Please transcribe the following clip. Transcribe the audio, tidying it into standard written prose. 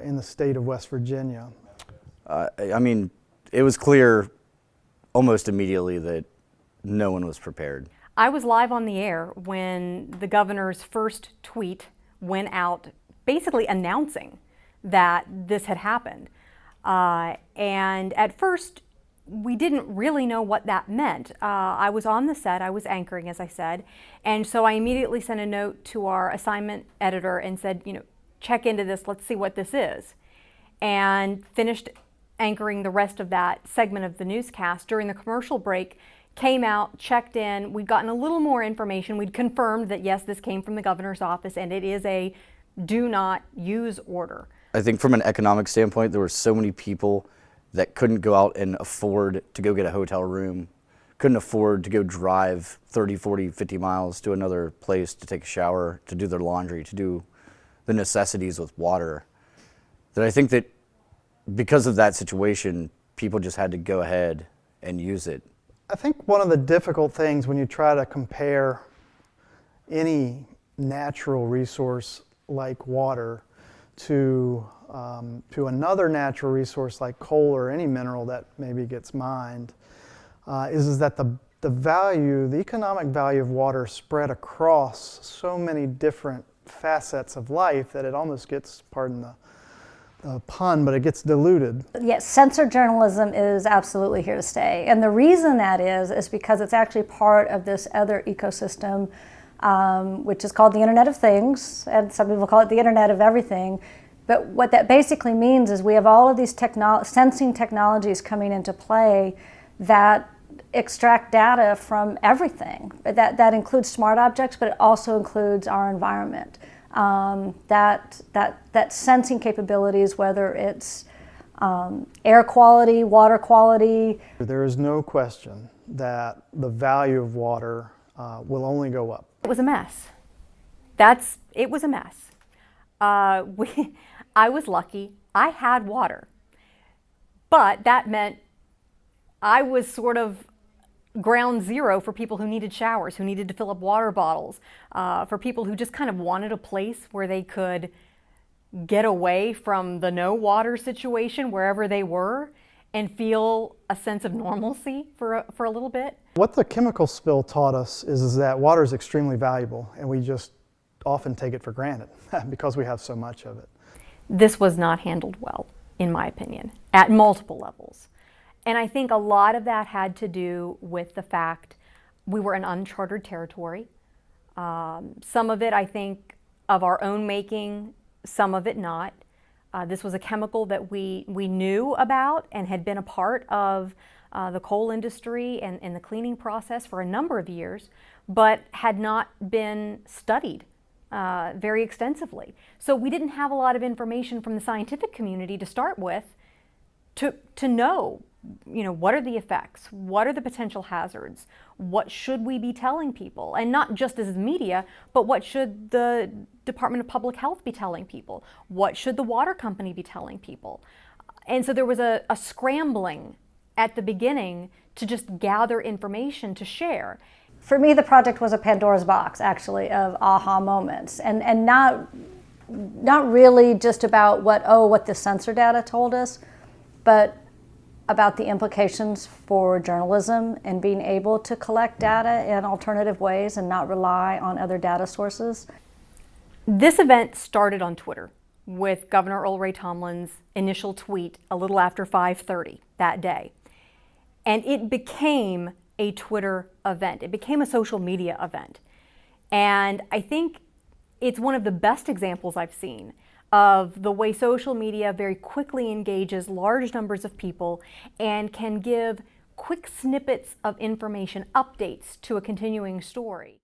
in the state of West Virginia? I mean, it was clear almost immediately that no one was prepared. I was live on the air when the governor's first tweet went out basically announcing that this had happened. And at first, we didn't really know what that meant. I was on the set, I was anchoring, as I said, and so I immediately sent a note to our assignment editor and said, check into this, let's see what this is. And finished anchoring the rest of that segment of the newscast. During the commercial break, came out, checked in, we'd gotten a little more information. We'd confirmed that yes, this came from the governor's office and it is a do not use order. I think from an economic standpoint, there were so many people that couldn't go out and afford to go get a hotel room, couldn't afford to go drive 30, 40, 50 miles to another place to take a shower, to do their laundry, to do the necessities with water, that I think that because of that situation, people just had to go ahead and use it. I think one of the difficult things when you try to compare any natural resource like water to another natural resource like coal or any mineral that maybe gets mined, is that the value, the economic value of water spread across so many different facets of life that it almost gets, pardon the pun, but it gets diluted. Yes, censored journalism is absolutely here to stay. And the reason that is because it's actually part of this other ecosystem, which is called the Internet of Things, and some people call it the Internet of Everything. But what that basically means is we have all of these sensing technologies coming into play that extract data from everything. That includes smart objects, but it also includes our environment. That sensing capabilities, whether it's air quality, water quality. There is no question that the value of water will only go up. It was a mess. It was a mess. I was lucky. I had water. But that meant I was sort of ground zero for people who needed showers, who needed to fill up water bottles, for people who just kind of wanted a place where they could get away from the no water situation wherever they were and feel a sense of normalcy for a little bit. What the chemical spill taught us is that water is extremely valuable and we just often take it for granted because we have so much of it. This was not handled well, in my opinion, at multiple levels. And I think a lot of that had to do with the fact we were in uncharted territory. Some of it, I think, of our own making, some of it not. This was a chemical that we knew about and had been a part of the coal industry and the cleaning process for a number of years, but had not been studied very extensively. So we didn't have a lot of information from the scientific community to start with to know, what are the effects? What are the potential hazards? What should we be telling people? And not just as media, but what should the Department of Public Health be telling people? What should the water company be telling people? And so there was a scrambling at the beginning to just gather information to share. For me, the project was a Pandora's box, actually, of aha moments, and not really just about what the sensor data told us, but about the implications for journalism and being able to collect data in alternative ways and not rely on other data sources. This event started on Twitter with Governor Earl Ray Tomlin's initial tweet a little after 5:30 that day. And it became a Twitter event. It became a social media event. And I think it's one of the best examples I've seen of the way social media very quickly engages large numbers of people and can give quick snippets of information, updates to a continuing story.